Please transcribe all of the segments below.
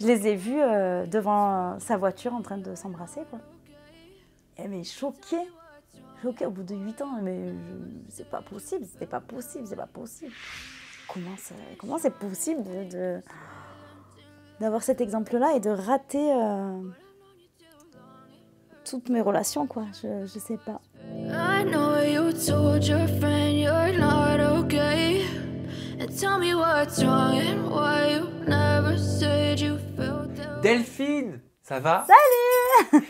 Je les ai vus devant sa voiture en train de s'embrasser, quoi. Et mais choquée au bout de 8 ans, mais c'est pas possible, c'était pas possible, c'est pas possible. Comment c'est possible d'avoir cet exemple-là et de rater toutes mes relations, quoi, je sais pas. I know you told your friend you're not okay. And tell me what's wrong and why you never said you felt that. Delphine, ça va? Salut!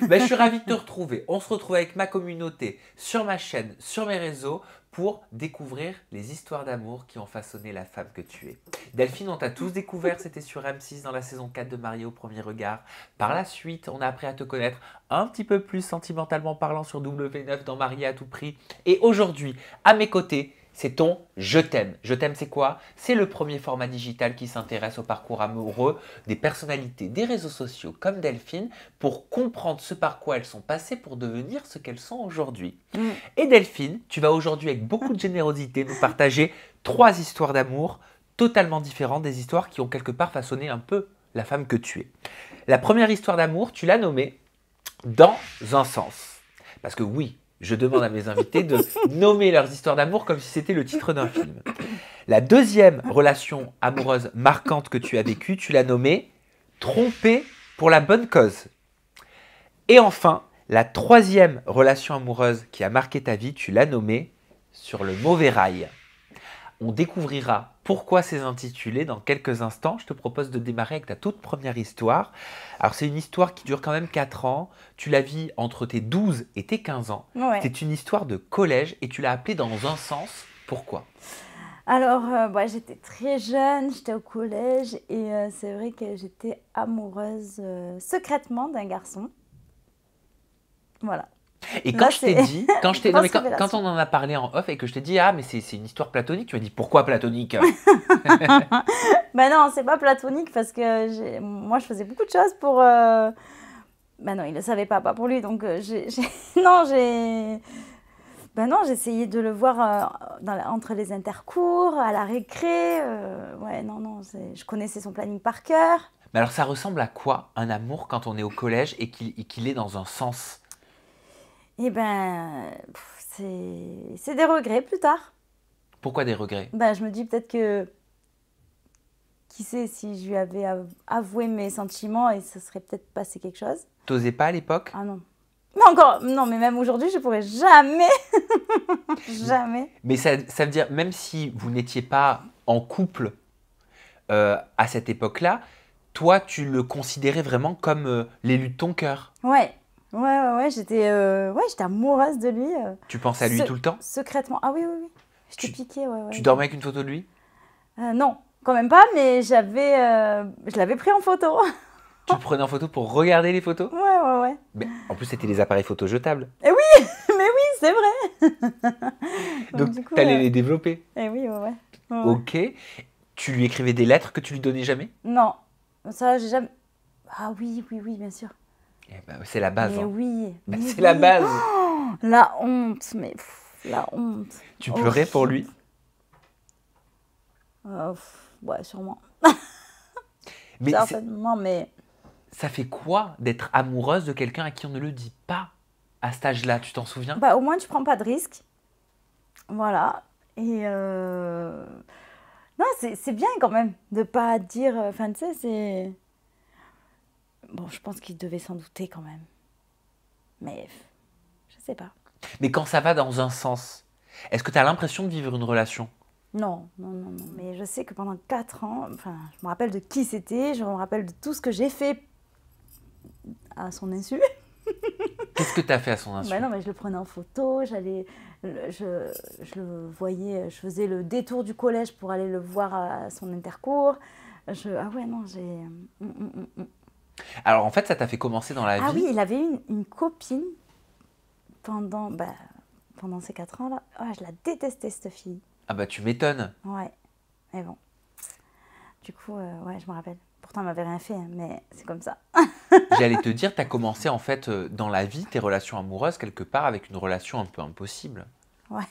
Ben, je suis ravi de te retrouver. On se retrouve avec ma communauté sur ma chaîne, sur mes réseaux pour découvrir les histoires d'amour qui ont façonné la femme que tu es. Delphine, on t'a tous découvert, c'était sur M6 dans la saison 4 de Mariée au premier regard. Par la suite, on a appris à te connaître un petit peu plus sentimentalement parlant sur W9 dans Mariée à tout prix. Et aujourd'hui, à mes côtés, c'est ton Je t'aime. Je t'aime, c'est quoi? C'est le premier format digital qui s'intéresse au parcours amoureux des personnalités des réseaux sociaux comme Delphine pour comprendre ce par quoi elles sont passées pour devenir ce qu'elles sont aujourd'hui. Et Delphine, tu vas aujourd'hui avec beaucoup de générosité nous partager 3 histoires d'amour totalement différentes, des histoires qui ont quelque part façonné un peu la femme que tu es. La première histoire d'amour, tu l'as nommée Dans un sens. Parce que oui, je demande à mes invités de nommer leurs histoires d'amour comme si c'était le titre d'un film. La deuxième relation amoureuse marquante que tu as vécue, tu l'as nommée Trompée pour la bonne cause. Et enfin, la troisième relation amoureuse qui a marqué ta vie, tu l'as nommée Sur le mauvais rail. On découvrira pourquoi ces intitulés dans quelques instants. Je te propose de démarrer avec ta toute première histoire. Alors c'est une histoire qui dure quand même 4 ans. Tu la vis entre tes 12 et tes 15 ans. Ouais. C'est une histoire de collège et tu l'as appelée Dans un sens. Pourquoi? Alors, j'étais très jeune, j'étais au collège et c'est vrai que j'étais amoureuse secrètement d'un garçon. Voilà. Et Là, quand je t'ai c'est dit, quand on en a parlé en off et que je t'ai dit, ah mais c'est une histoire platonique, tu m'as dit pourquoi platonique? Ben non, c'est pas platonique parce que moi je faisais beaucoup de choses pour. Ben non, il le savait pas pour lui. Donc non, j'essayais de le voir entre les intercours, à la récré. Ouais, non, je connaissais son planning par cœur. Mais alors ça ressemble à quoi un amour quand on est au collège et qu'il est dans un sens? Eh ben, c'est des regrets plus tard. Pourquoi des regrets? Ben, je me dis peut-être que, qui sait, si je lui avais avoué mes sentiments et ça serait peut-être passé quelque chose. T'osais pas à l'époque? Ah non. Mais encore, non, mais même aujourd'hui, je pourrais jamais, jamais. Mais ça veut dire, même si vous n'étiez pas en couple à cette époque-là, toi, tu le considérais vraiment comme l'élu de ton cœur. Ouais, j'étais amoureuse de lui. Tu pensais à lui tout le temps? Secrètement. Ah oui. J'étais piquée, ouais. Tu dormais avec une photo de lui? Non, quand même pas, mais je l'avais pris en photo. Tu le prenais en photo pour regarder les photos? Ouais. Mais en plus, c'était les appareils photo jetables. Eh oui, mais oui, c'est vrai. Donc, du coup, tu allais les développer. Eh oui, ouais. Ok. Tu lui écrivais des lettres que tu lui donnais jamais? Non, ça, j'ai jamais... Ah oui, bien sûr. Eh ben, c'est la base. Mais hein. oui. Ben, mais c'est la base. Oh, la honte, mais la honte. Tu pleurais pour lui? Ouais, sûrement. Mais certainement, mais... Ça fait quoi d'être amoureuse de quelqu'un à qui on ne le dit pas à cet âge-là? Tu t'en souviens? Bah, au moins, tu prends pas de risques. Voilà. Et non, c'est bien quand même de pas dire... Enfin, tu sais, c'est... Bon, je pense qu'il devait s'en douter quand même. Mais je sais pas. Mais quand ça va dans un sens, est-ce que tu as l'impression de vivre une relation? Non. Mais je sais que pendant 4 ans, enfin, je me rappelle de qui c'était, je me rappelle de tout ce que j'ai fait à son insu. Qu'est-ce que tu as fait à son insu? Ben non, mais je le prenais en photo, je le voyais, je faisais le détour du collège pour aller le voir à son intercours. Ah ouais, non, j'ai... Alors en fait, ça t'a fait commencer dans la vie. Ah oui, il avait une copine pendant ces 4 ans-là. Oh, je la détestais, cette fille. Ah bah tu m'étonnes. Ouais, mais bon. Du coup, ouais, je me rappelle. Pourtant, elle m'avait rien fait, hein, mais c'est comme ça. J'allais te dire, tu as commencé en fait dans la vie, tes relations amoureuses, quelque part avec une relation un peu impossible. Ouais.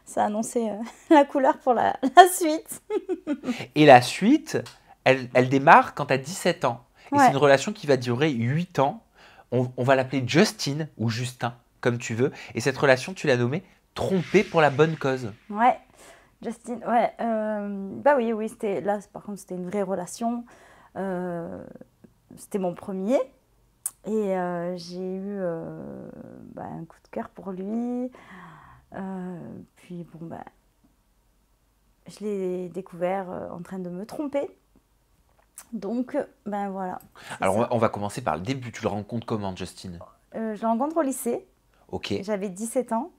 Ça annonçait la couleur pour la suite. Et la suite, elle démarre quand tu as 17 ans. Et c'est Ouais. une relation qui va durer 8 ans. On va l'appeler Justine ou Justin, comme tu veux. Et cette relation, tu l'as nommée trompée pour la bonne cause. Ouais. Justine, ouais. Bah oui, oui, c'était là, par contre, c'était une vraie relation. C'était mon premier. Et j'ai eu un coup de cœur pour lui. Puis bon, je l'ai découvert en train de me tromper. Donc, ben voilà. C'est Alors, ça. on va commencer par le début. Tu le rencontres comment, Justine? Je le rencontre au lycée. Ok. J'avais 17 ans.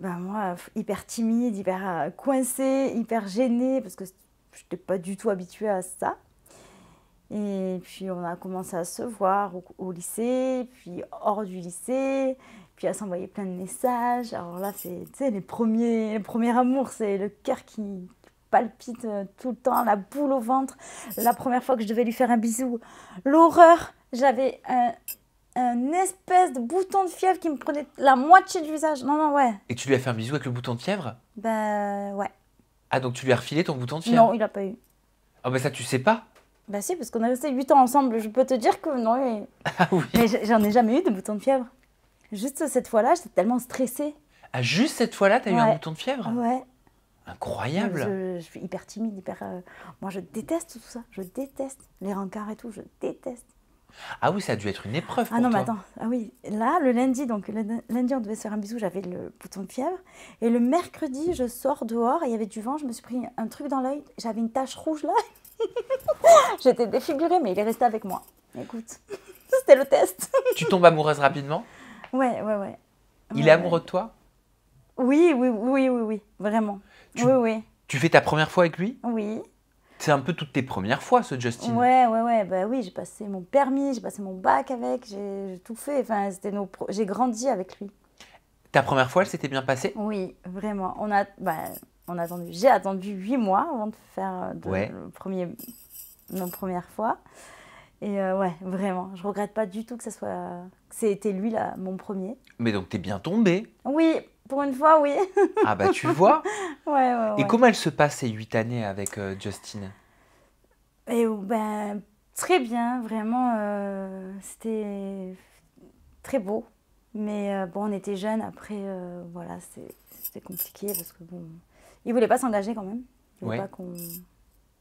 Moi, hyper timide, hyper coincée, hyper gênée, parce que je n'étais pas du tout habituée à ça. Et puis on a commencé à se voir au lycée, puis hors du lycée, puis à s'envoyer plein de messages. Alors là, c'est les premiers amours, c'est le cœur qui palpite tout le temps, la boule au ventre. La première fois que je devais lui faire un bisou, l'horreur. J'avais un espèce de bouton de fièvre qui me prenait la moitié du visage. Non, non, ouais. Et tu lui as fait un bisou avec le bouton de fièvre? Ben ouais. Ah, donc tu lui as refilé ton bouton de Non, fièvre? il n'a pas eu. Ah, bah ça, tu sais pas? Bah si, parce qu'on est resté 8 ans ensemble. Je peux te dire que non. Ah oui. Mais j'en ai jamais eu de bouton de fièvre. Juste cette fois-là, j'étais tellement stressée. Ah, juste cette fois-là, t'as eu un Ouais. bouton de fièvre? Ouais. Incroyable. Je suis hyper timide, hyper. Moi, je déteste tout ça. Je déteste les rencarts et tout. Je déteste. Ah oui, ça a dû être une épreuve Ah pour non, mais toi. attends. Ah oui, là, le lundi, lundi, on devait se faire un bisou. J'avais le bouton de fièvre. Et le mercredi, je sors dehors et il y avait du vent. Je me suis pris un truc dans l'œil. J'avais une tache rouge là. J'étais défigurée, mais il est resté avec moi. Écoute, c'était le test. Tu tombes amoureuse rapidement? Ouais, ouais, ouais. Il Ouais, est ouais. amoureux de toi? Oui, oui, oui, oui, oui, vraiment. Tu- Oui, oui, Tu fais ta première fois avec lui? oui. C'est un peu toutes tes premières fois, ce Justin. Ouais, ouais, ouais. Bah oui, j'ai passé mon permis, j'ai passé mon bac avec, j'ai tout fait. Enfin, j'ai grandi avec lui. Ta première fois, elle s'était bien passée? Oui, vraiment. J'ai attendu 8 mois avant de faire Ouais. nos premières fois. Et ouais, vraiment. Je regrette pas du tout que c'était lui là, mon premier. Mais donc, t'es bien tombée. Oui, pour une fois, oui. Ah bah, tu vois. Ouais, ouais, Et ouais. comment elle se passe ces 8 années avec Justin? Et très bien, vraiment. C'était très beau. Mais bon, on était jeunes. Après, voilà, c'était compliqué parce que bon, il voulait pas s'engager quand même. Il voulait Ouais. pas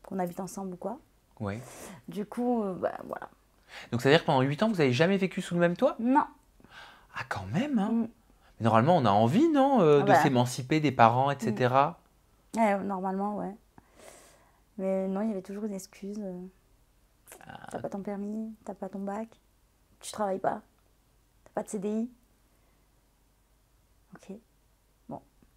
qu'on habite ensemble ou quoi. Ouais. Du coup, voilà. Donc, ça veut dire que pendant 8 ans, vous n'avez jamais vécu sous le même toit? Non. Ah, quand même, hein. Mm. Mais normalement, on a envie, non, de Voilà. s'émanciper des parents, etc. Normalement, ouais. Mais non, il y avait toujours une excuse. T'as pas ton permis, t'as pas ton bac, tu travailles pas, t'as pas de CDI. Ok.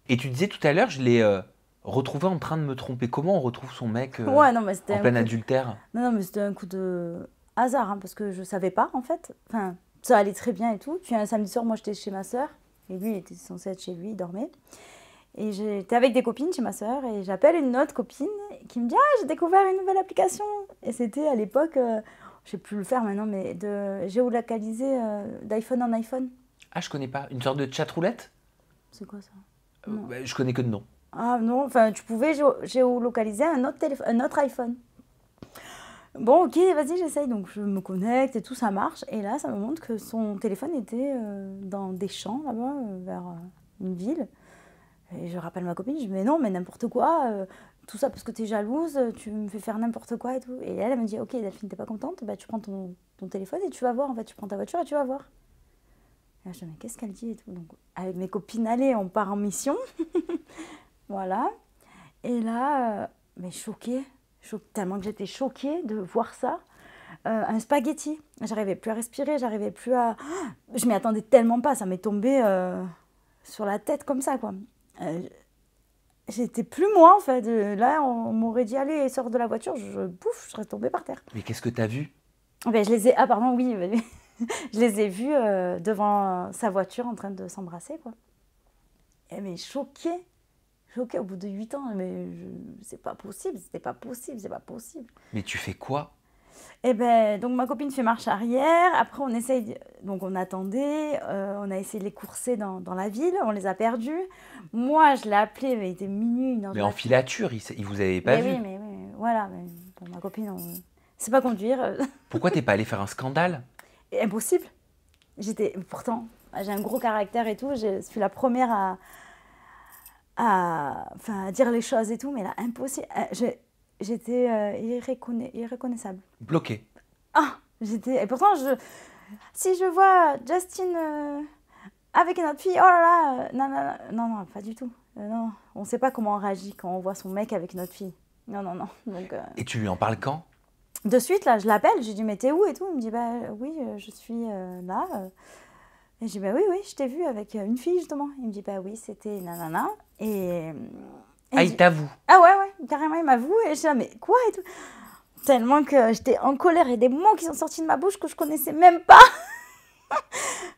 Et tu disais tout à l'heure, je l'ai retrouvé en train de me tromper. Comment on retrouve son mec Ouais, non, mais c'était en un plein coup. adultère? Non, mais c'était un coup de hasard, hein, parce que je savais pas, en fait. Enfin, ça allait très bien et tout. Puis un samedi soir, moi, j'étais chez ma sœur. Et lui, il était censé être chez lui, il dormait. Et j'étais avec des copines chez ma sœur. Et j'appelle une autre copine qui me dit « Ah, j'ai découvert une nouvelle application !» Et c'était à l'époque, je sais plus le faire maintenant, mais de géolocaliser d'iPhone en iPhone. Ah, je connais pas. Une sorte de chat roulette? C'est quoi ça? Non. Bah, je connais que de nom. Ah non, enfin, tu pouvais géolocaliser un autre iPhone. Bon, ok, vas-y, j'essaye. Donc, je me connecte et tout, ça marche. Et là, ça me montre que son téléphone était dans des champs, là-bas, vers une ville. Et je rappelle ma copine, je dis, mais non, mais n'importe quoi, tout ça parce que t'es jalouse, tu me fais faire n'importe quoi et tout. Et elle me dit, ok, Delphine, t'es pas contente, bah, tu prends ton téléphone et tu vas voir, en fait, tu prends ta voiture et tu vas voir. Et là, je dis, mais qu'est-ce qu'elle dit et tout. Donc, avec mes copines, allez, on part en mission. Voilà. Et là, mais choquée, tellement que j'étais choquée de voir ça. Un spaghetti. J'arrivais plus à respirer, j'arrivais plus à... Je m'y attendais tellement pas, ça m'est tombé sur la tête comme ça, quoi. J'étais plus moi, en fait. Là, on m'aurait dit, allez, sors de la voiture, je serais tombée par terre. Mais qu'est-ce que t'as vu? Ben, je les ai... Ah, pardon, oui. Je les ai vus devant sa voiture en train de s'embrasser, quoi. Et mais choquée au bout de 8 ans. Mais c'est pas possible, c'était pas possible, c'est pas possible. Mais tu fais quoi? Et ben, donc ma copine fait marche arrière. Après, on essaye, donc on attendait. On a essayé de les courser dans la ville. On les a perdus. Moi, je l'ai appelé. Il était minuit, 1 heure Mais du en matin. filature, il vous avait pas Mais oui, vu. mais voilà. Mais bon, ma copine, on sait pas conduire. Pourquoi t'es pas allé faire un scandale? Impossible. Pourtant, j'ai un gros caractère et tout. Je suis la première à dire les choses et tout. Mais là, impossible. J'étais irreconnaissable. Bloqué. Ah, et pourtant, si je vois Justin avec une autre fille, oh là là, non, non, non, non, pas du tout. Non, on ne sait pas comment on réagit quand on voit son mec avec une autre fille. Non, non, non. Donc, Et tu lui en parles quand? de suite, là, je l'appelle, je lui dis, mais t'es où et tout. Il me dit, bah oui, je suis là. Et je dis, bah oui, oui, je t'ai vu avec une fille, justement. Il me dit, bah oui, c'était nanana. Ah, il t'avoue. Ah ouais, ouais, carrément, il m'avoue. Et je dis, ah, mais quoi et tout. Tellement que j'étais en colère et des mots qui sont sortis de ma bouche que je connaissais même pas.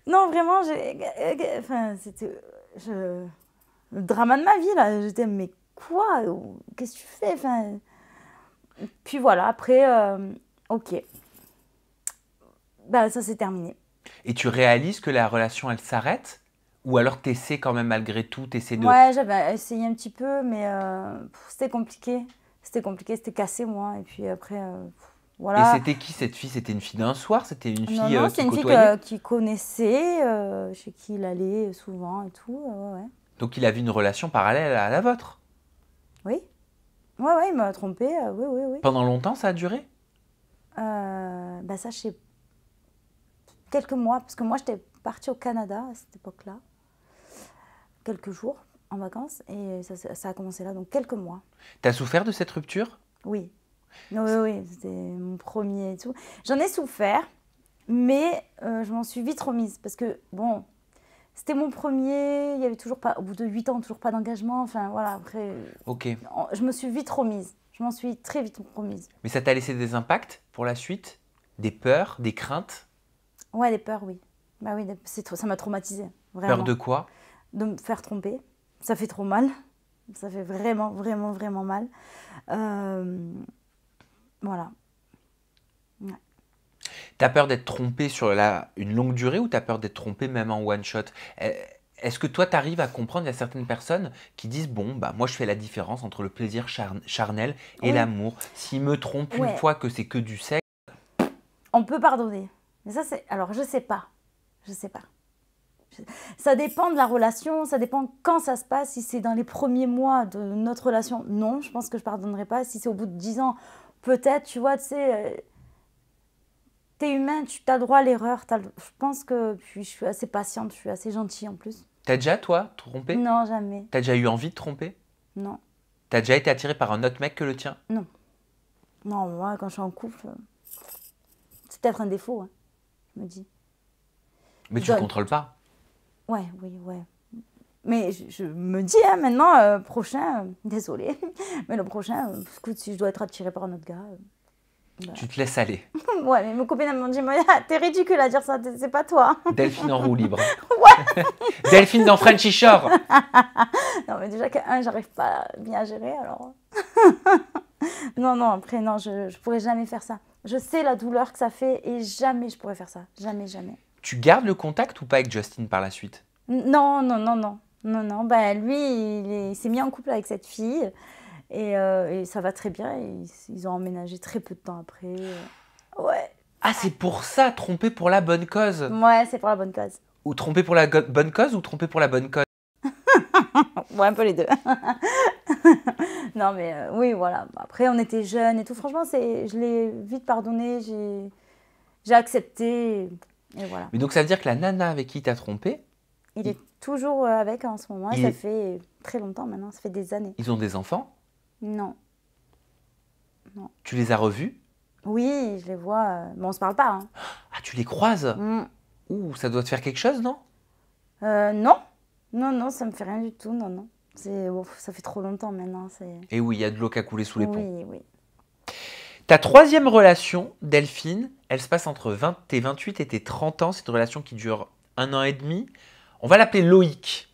Non, vraiment, enfin, c'était le drama de ma vie, là. J'étais, mais quoi? Qu'est-ce que tu fais? Enfin, puis voilà, après, ok. Bah, ça s'est terminé. Et tu réalises que la relation, elle s'arrête? Ou alors t'essaies quand même malgré tout, t'essaies de... Ouais, j'avais essayé un petit peu, mais c'était compliqué. C'était cassé, moi. Et puis après, Et voilà. c'était qui cette fille? C'était une fille d'un soir? C'était une Non, fille non, qui c'est une fille côtoyait? qui connaissait, chez qui il allait souvent et tout. Ouais, ouais. Donc il avait une relation parallèle à la vôtre. Oui. Ouais, ouais, il m'a trompé. Oui, oui, oui. Pendant longtemps, ça a duré? Bah ça, je sais, quelques mois, parce que moi, j'étais partie au Canada à cette époque-là, quelques jours en vacances, et ça a commencé là, donc quelques mois. T'as souffert de cette rupture? Oui, oui, oui, oui, c'était mon premier et tout. J'en ai souffert, mais je m'en suis vite remise, parce que, bon, c'était mon premier, il y avait toujours pas, au bout de 8 ans, toujours pas d'engagement, enfin voilà, après, Ok. je me suis vite remise. Je m'en suis très vite remise. Mais ça t'a laissé des impacts pour la suite? Des peurs, des craintes? Ouais, les peurs, oui. Bah oui, ça m'a traumatisée, vraiment. Peur de quoi? De me faire tromper. Ça fait trop mal. Ça fait vraiment, vraiment, vraiment mal. Voilà. Ouais. T'as peur d'être trompé sur une longue durée ou t'as peur d'être trompé même en one shot? Est-ce que toi, t'arrives à comprendre, il y a certaines personnes qui disent, bon, bah moi je fais la différence entre le plaisir charnel et Oui. l'amour. S'il me trompe une Ouais. fois que c'est que du sexe, On peut pardonner. Mais ça, c'est... Alors, je sais pas. Je sais pas. Ça dépend de la relation, ça dépend quand ça se passe. Si c'est dans les premiers mois de notre relation, non, je pense que je pardonnerai pas. Si c'est au bout de 10 ans, peut-être, tu vois, tu sais, t'es humain, tu as le droit à l'erreur. Je pense que puis, je suis assez patiente, je suis assez gentille en plus. t'as déjà, toi, trompé? Non, jamais. T'as déjà eu envie de tromper? Non, T'as déjà été attiré par un autre mec que le tien? non. Non, moi, quand je suis en couple, c'est peut-être un défaut, hein, je me dis. Mais Je tu le donne. contrôles pas. Ouais, oui, ouais. Mais je me dis, hein, maintenant, prochain, désolé, mais le prochain, écoute, si je dois être attirée par un autre gars. Tu te laisses aller. Ouais, mais mes copines elles m'ont dit, mais, t'es ridicule à dire ça, c'est pas toi. Delphine en roue libre. Delphine dans Frenchy Shore. Non, mais déjà que, j'arrive pas bien à gérer, alors. Non, non, après, non, je pourrais jamais faire ça. Je sais la douleur que ça fait et jamais je pourrais faire ça. Jamais, jamais. Tu gardes le contact ou pas avec Justin par la suite? Non, non, non, non. Non, non, bah lui, il s'est mis en couple avec cette fille et ça va très bien. Ils ont emménagé très peu de temps après. Ouais. Ah, c'est pour ça, tromper pour la bonne cause. Ouais, c'est pour la bonne cause. Ou tromper pour la bonne cause ou tromper pour la bonne cause? Ouais, un peu les deux. Non, mais oui, voilà. Après, on était jeunes et tout. Franchement, je l'ai vite pardonné. J'ai accepté. Et voilà. Mais donc ça veut dire que la nana avec qui t'as trompé, Il est toujours avec en ce moment. Et Il ça est- fait très longtemps maintenant. Ça fait des années. ils ont des enfants? Non. Tu les as revus? Oui, je les vois. Mais on se parle pas. Hein. Ah, tu les croises? Mm. Ouh, ça doit te faire quelque chose, non? Non. Non, non, ça me fait rien du tout. Non, non. Ça fait trop longtemps maintenant. Et oui, il y a de l'eau qui a coulé sous les ponts. Oui, oui. Ta troisième relation, Delphine, elle se passe entre tes 28 et tes 30 ans. C'est une relation qui dure 1 an et demi. On va l'appeler Loïc.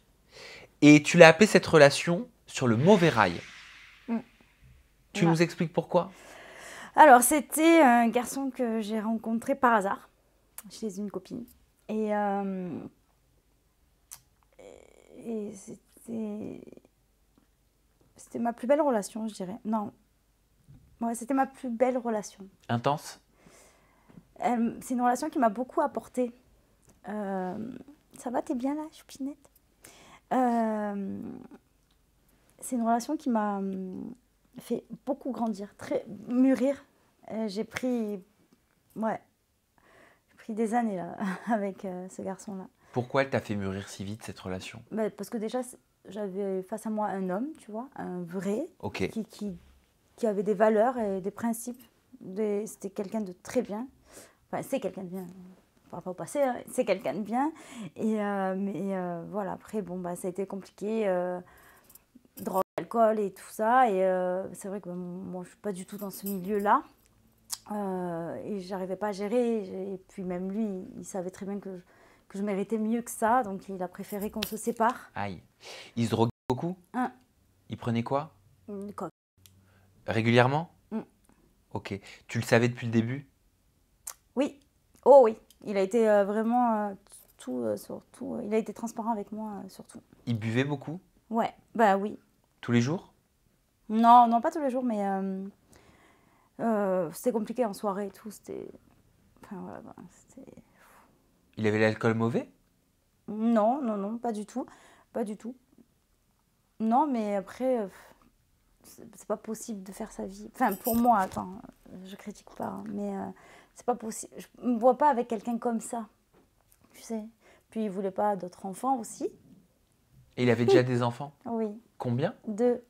Et tu l'as appelée cette relation sur le mauvais rail. Mm. Tu Ouais. nous expliques pourquoi? Alors, c'était un garçon que j'ai rencontré par hasard chez une copine. Et, et c'était ma plus belle relation, je dirais. Non, ouais, c'était ma plus belle relation. Intense? C'est une relation qui m'a beaucoup apporté. Euh, Ça va, t'es bien là, choupinette? Euh, c'est une relation qui m'a fait beaucoup grandir, très mûrir. J'ai pris, ouais, j'ai pris des années là avec ce garçon-là. Pourquoi elle t'a fait mûrir si vite cette relation? Bah, parce que déjà, j'avais face à moi un homme, tu vois, un vrai, Ok. qui avait des valeurs et des principes. C'était quelqu'un de très bien. Enfin, c'est quelqu'un de bien. Par rapport au passé, hein, c'est quelqu'un de bien. Mais voilà, après, bon, bah, ça a été compliqué. Drogue, alcool et tout ça. Et c'est vrai que moi, je suis pas du tout dans ce milieu-là. Et j'arrivais pas à gérer. Et puis même lui, il savait très bien que je méritais mieux que ça. Donc il a préféré qu'on se sépare. Aïe. Il se droguait beaucoup? Un, Il prenait quoi? une coque. Régulièrement? Mm. Ok. Tu le savais depuis le début? Oui. Oh oui. Il a été vraiment tout, surtout. Il a été transparent avec moi, surtout. Il buvait beaucoup? Ouais, bah oui. Tous les jours? Non, non, pas tous les jours, mais c'était compliqué en soirée et tout. C'était. Enfin voilà, bah, c'était. Il avait l'alcool mauvais? Non, non, non, pas du tout. Pas du tout. Non, mais après, c'est pas possible de faire sa vie. Enfin, pour moi, attends, je critique pas, hein, mais c'est pas possible. Je me vois pas avec quelqu'un comme ça, tu sais. Puis il voulait pas d'autres enfants aussi. Et il avait déjà des enfants? Oui, Combien? 2.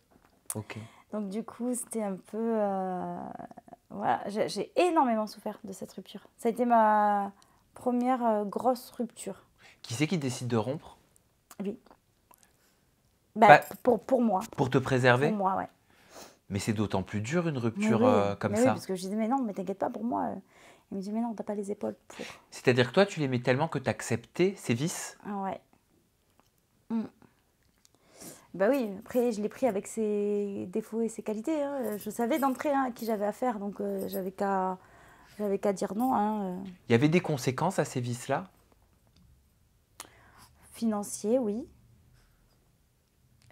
Ok. Donc du coup, c'était un peu... voilà, j'ai énormément souffert de cette rupture. Ça a été ma première grosse rupture. Qui c'est qui décide de rompre? Oui. Bah, Pas pour moi. pour te Pour préserver? moi, ouais. Mais c'est d'autant plus dur une Mais rupture oui, comme mais oui, ça. parce que je disais, mais non, mais t'inquiète pas pour moi. Il me dit, mais non, t'as pas les épaules pour. C'est-à-dire que toi, tu l'aimais tellement que tu acceptais ses vices? Ah ouais. Mm. Bah oui, après, je l'ai pris avec ses défauts et ses qualités, hein. Je savais d'entrée hein, à qui j'avais affaire, donc j'avais qu'à dire non, hein. Il y avait des conséquences à ces vices-là? Financier, oui.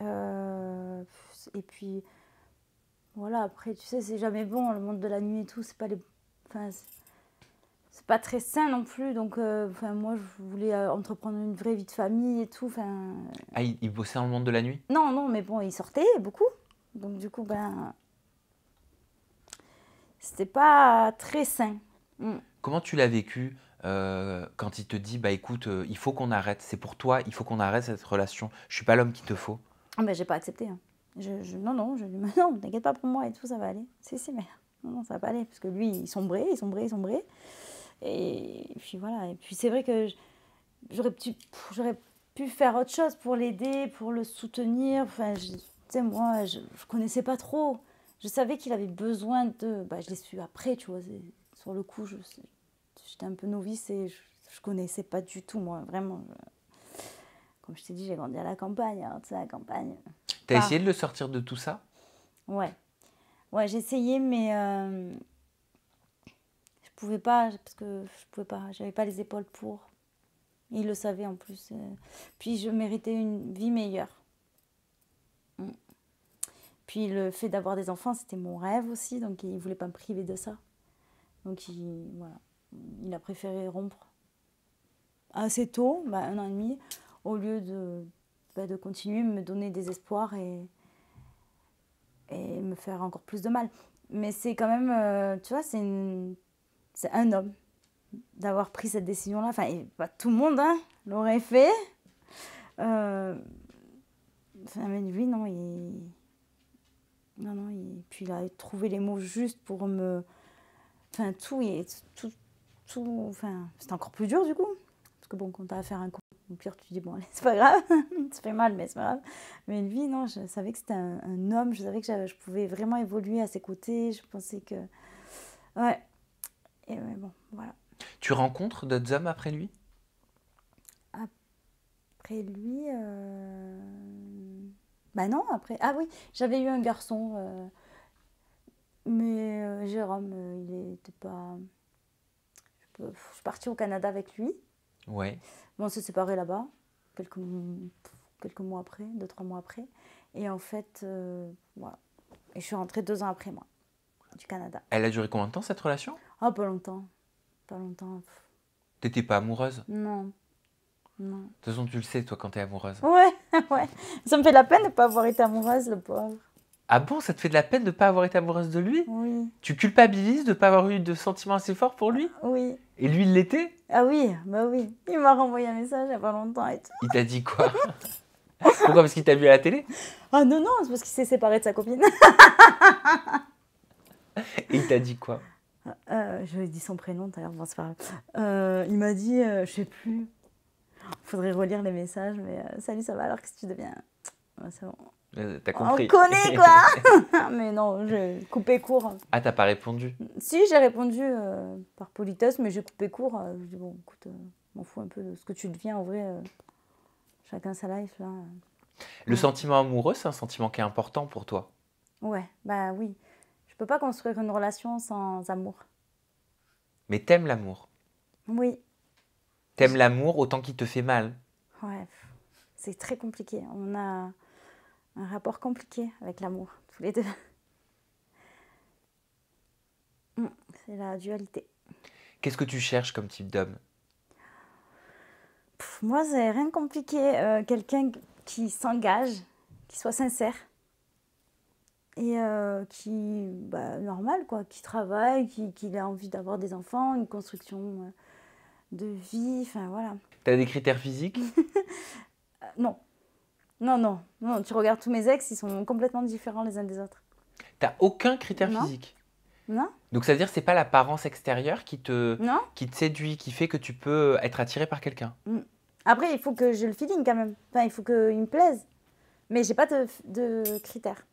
Et puis, voilà, après, tu sais, c'est jamais bon, le monde de la nuit et tout, c'est pas les. Enfin, c'est pas très sain non plus, donc enfin, moi, je voulais entreprendre une vraie vie de famille et tout, enfin. Ah, il bossait dans le monde de la nuit? Non, non, mais bon, il sortait beaucoup, donc du coup, ben, c'était pas très sain. Mm. Comment tu l'as vécu quand il te dit, bah écoute, il faut qu'on arrête, c'est pour toi, il faut qu'on arrête cette relation, je suis pas l'homme qu'il te faut. Ah, ben, j'ai pas accepté, hein. Non, non, je lui dis, mais non, t'inquiète pas pour moi et tout, ça va aller. Si, mais non, non, ça va pas aller, parce que lui, il sombrait, il sombrait, il sombrait. Et puis voilà, et puis c'est vrai que j'aurais pu faire autre chose pour l'aider, pour le soutenir. Enfin, tu sais, moi, je connaissais pas trop. Je savais qu'il avait besoin de. Bah, je l'ai su après, tu vois. Sur le coup, j'étais un peu novice et je connaissais pas du tout, moi, vraiment. Comme je t'ai dit, j'ai grandi à la campagne, hein, tu sais, à la campagne. T'as Pas. essayé de le sortir de tout ça? Ouais. Ouais, j'ai essayé, mais je pouvais pas, parce que je pouvais pas, j'avais pas les épaules pour. Il le savait en plus. Puis je méritais une vie meilleure. Mm. Puis le fait d'avoir des enfants, c'était mon rêve aussi, donc il voulait pas me priver de ça. Donc voilà, il a préféré rompre assez tôt, bah, 1 an et demi, au lieu de continuer, me donner des espoirs et me faire encore plus de mal. Mais c'est quand même, tu vois, c'est un homme d'avoir pris cette décision-là. Enfin, et pas tout le monde hein, l'aurait fait. Euh, Enfin, mais lui, non, non, non, puis il a trouvé les mots justes pour me. Enfin, enfin, c'était encore plus dur du coup. Parce que bon, quand t'as affaire à un con, au pire, tu te dis, bon, allez, c'est pas grave, ça fait mal, mais c'est pas grave. Mais lui, non, je savais que c'était un homme, je savais que je pouvais vraiment évoluer à ses côtés, je pensais que. Ouais, et ouais, bon, voilà. Tu rencontres d'autres hommes après lui? Après lui. Bah non, après. Ah oui, j'avais eu un garçon. Mais Jérôme, il était pas... Je suis partie au Canada avec lui. Ouais. Bon, on s'est séparés là-bas, quelques mois après, 2-3 mois après. Et en fait, voilà. Et je suis rentrée 2 ans après, moi, du Canada. Elle a duré combien de temps, cette relation? Ah, pas longtemps. Pas longtemps. T'étais pas amoureuse? Non, non. De toute façon, tu le sais, toi, quand t'es amoureuse. Ouais, ouais. Ça me fait de la peine de ne pas avoir été amoureuse, le pauvre. Ah bon, ça te fait de la peine de pas avoir été amoureuse de lui? Oui, Tu culpabilises de pas avoir eu de sentiments assez forts pour lui? oui. Et lui, il l'était? Ah oui, bah oui. Il m'a renvoyé un message il n'y a pas longtemps et tout. Il t'a dit quoi? Pourquoi? Parce qu'il t'a vu à la télé? Ah non, non, c'est parce qu'il s'est séparé de sa copine. Et il t'a dit quoi? Je lui ai dit son prénom tout à l'heure, bon, c'est pas grave. Il m'a dit, je sais plus. Faudrait relire les messages, mais salut, ça va alors, qu'est-ce que tu deviens? Ouais, c'est bon. T'as On compris. connaît quoi. Mais non, j'ai coupé court. Ah, t'as pas répondu? Si, j'ai répondu par politesse, mais j'ai coupé court. Je dis bon, écoute, m'en fous un peu de ce que tu deviens en vrai. Chacun sa life là. Le sentiment amoureux, c'est un sentiment qui est important pour toi. Ouais, bah oui. Je peux pas construire une relation sans amour. Mais t'aimes l'amour. Oui, T'aimes l'amour autant qu'il te fait mal. ouais. C'est très compliqué. On a un rapport compliqué avec l'amour, tous les deux. C'est la dualité. Qu'est-ce que tu cherches comme type d'homme? Moi, c'est rien de compliqué. Quelqu'un qui s'engage, qui soit sincère et qui, bah, normal quoi, qui travaille, qui a envie d'avoir des enfants, une construction de vie, enfin voilà. T'as des critères physiques? Non, non, non, non. Tu regardes tous mes ex, ils sont complètement différents les uns des autres. T'as aucun critère Non. physique? Non, Donc ça veut dire que c'est pas l'apparence extérieure qui te non. séduit, qui fait que tu peux être attiré par quelqu'un. Après, il faut que j'ai le feeling quand même. Enfin, il faut qu'il me plaise. Mais j'ai pas de critères.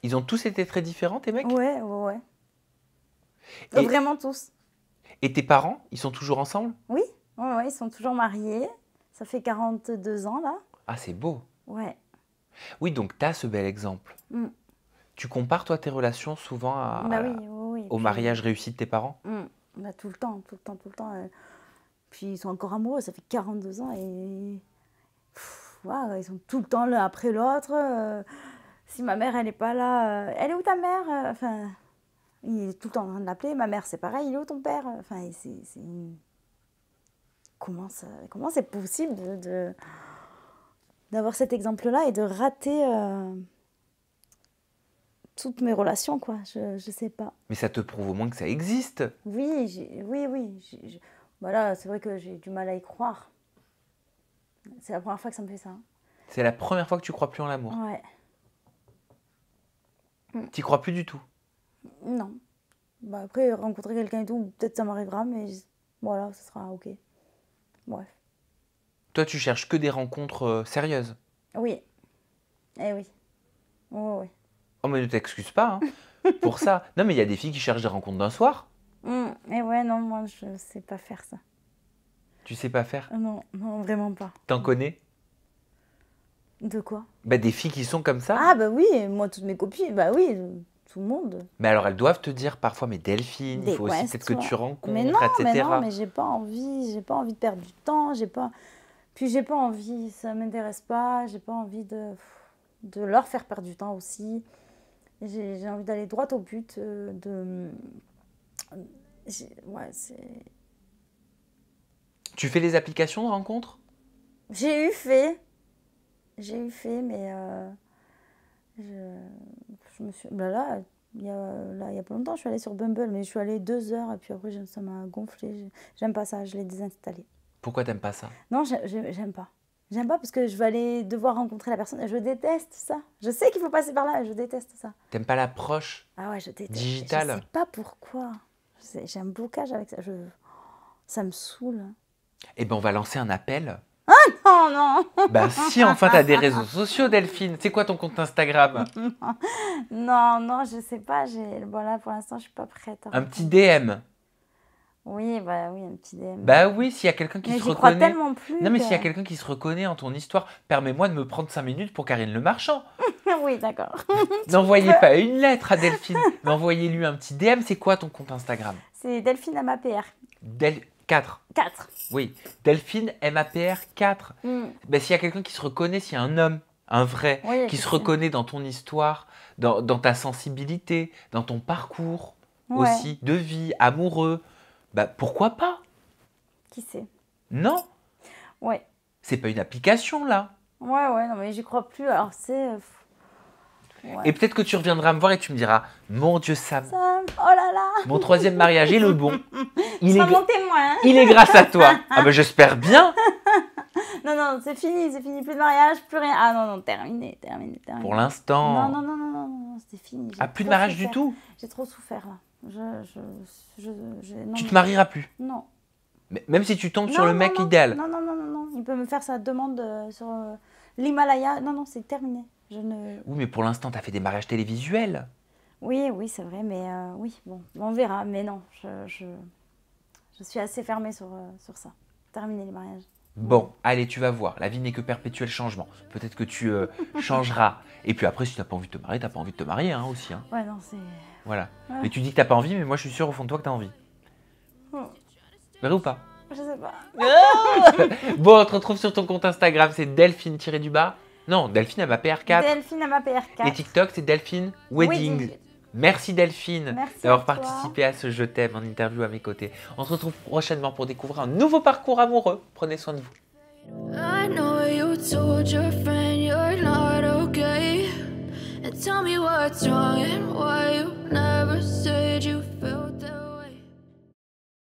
Ils ont tous été très différents, tes mecs? Ouais, ouais, ouais. Et- Vraiment tous. Et tes parents, ils sont toujours ensemble? Oui, ouais, ouais, ils sont toujours mariés. Ça fait 42 ans là. Ah, c'est beau. Ouais. Oui, donc t'as ce bel exemple. Mm. Tu compares, toi, tes relations souvent Bah oui, oui, oui. au Puis, mariage réussi de tes parents? bah, tout le temps, tout le temps, tout le temps. Puis ils sont encore amoureux, ça fait 42 ans et ouais, ils sont tout le temps l'un après l'autre. Si ma mère, elle est pas là, elle est où ta mère? Enfin, il est tout le temps en train de l'appeler. Ma mère, c'est pareil, il est où ton père? Enfin, comment c'est possible d'avoir cet exemple-là et de rater toutes mes relations, quoi. Je sais pas. Mais ça te prouve au moins que ça existe. Oui, oui. Voilà, c'est vrai que j'ai du mal à y croire. C'est la première fois que ça me fait ça. C'est la première fois que tu crois plus en l'amour. Ouais. T'y crois plus du tout. Non. Bah après, rencontrer quelqu'un et tout, peut-être ça m'arrivera, mais voilà, ce sera ok. Bref. Toi, tu cherches que des rencontres sérieuses. Oui. Eh oui. Ouais, ouais. Oh, mais ne t'excuse pas pour ça. Non, mais il y a des filles qui cherchent des rencontres d'un soir. Et ouais, non, moi, je sais pas faire ça. Tu sais pas faire. Non, non, vraiment pas. T'en connais? De quoi? Bah, des filles qui sont comme ça. Ah bah oui, moi, toutes mes copines, bah oui, tout le monde. Mais alors, elles doivent te dire parfois, mais Delphine, il Des faut aussi peut-être que tu rencontres, mais non, etc. mais j'ai pas envie de perdre du temps, puis j'ai pas envie, ça m'intéresse pas, j'ai pas envie de leur faire perdre du temps aussi. J'ai envie d'aller droit au but, ouais, c'est... Tu fais les applications de rencontres? J'ai eu fait, mais je me suis... là, il y a pas longtemps, je suis allée sur Bumble, mais je suis allée 2 heures, et puis après, ça m'a gonflé. J'aime pas ça, je l'ai désinstallé. Pourquoi t'aimes pas ça? Non, j'aime pas. J'aime pas parce que je vais aller devoir rencontrer la personne. Je déteste ça. Je sais qu'il faut passer par là, je déteste ça. T'aimes pas l'approche Ah ouais, je déteste. digitale? Je sais pas pourquoi. J'ai un blocage avec ça. Ça me saoule. Eh ben, on va lancer un appel. Oh non. Bah si, enfin, t'as des réseaux sociaux, Delphine. C'est quoi ton compte Instagram? Non, je sais pas. Bon là, pour l'instant, je suis pas prête. Un petit DM. Oui, bah oui, un petit DM. Bah oui, s'il y a quelqu'un qui Mais se j'y crois reconnaît. tellement plus. Non, mais s'il y a quelqu'un qui se reconnaît en ton histoire, permets-moi de me prendre 5 minutes pour Karine Le Marchand. Oui, d'accord. N'envoyez pas une lettre à Delphine, mais envoyez-lui un petit DM. C'est quoi ton compte Instagram? C'est Delphine MAPR. 4. 4. Oui, Delphine MAPR 4. Mm. Ben, s'il y a quelqu'un qui se reconnaît, s'il y a un homme, un vrai, Oui, qui se c'est- reconnaît dans ton histoire, dans ta sensibilité, dans ton parcours Ouais. aussi, de vie, amoureux, bah pourquoi pas? Qui sait? Non, Ouais. c'est pas une application là. Ouais, non, mais j'y crois plus. Alors, c'est. Ouais. Et peut-être que tu reviendras me voir et tu me diras, mon Dieu Sam, Ça, oh là là! mon 3e mariage est le bon. Il Tu est, seras mon témoin, hein. il est grâce à toi. Ah ben j'espère bien. Non, c'est fini, plus de mariage, plus rien. Ah non, terminé. Pour l'instant. Non, c'est fini. J'ai Ah, plus de trop mariage du souffert. tout. J'ai trop souffert là. Non, Tu mais- te marieras plus. Non. Mais même si tu tombes sur Non, le non, mec non. idéal. Non. Il peut me faire sa demande sur l'Himalaya. Non, c'est terminé. Je ne. Oui, mais pour l'instant, tu as fait des mariages télévisuels. Oui, c'est vrai, mais oui, bon, on verra. Mais non, je suis assez fermée sur ça. Terminer les mariages. Bon, allez, tu vas voir. La vie n'est que perpétuel changement. Peut-être que tu changeras. Et puis après, si tu n'as pas envie de te marier, tu n'as pas envie de te marier hein, aussi. Hein. Ouais, non, c'est. Voilà. Ouais. Mais tu dis que tu n'as pas envie, mais moi, je suis sûr au fond de toi que tu as envie. Vrai ou pas? Je sais pas. Bon, on te retrouve sur ton compte Instagram, c'est Delphine-du-bas. Non, Delphine MAPR4. Delphine MAPR4. Et TikTok, c'est Delphine Wedding. Merci Delphine Merci d'avoir à toi. participé à ce Je t'aime en interview à mes côtés. On se retrouve prochainement pour découvrir un nouveau parcours amoureux. Prenez soin de vous. I know you told your friend you're not okay. And tell me what's wrong and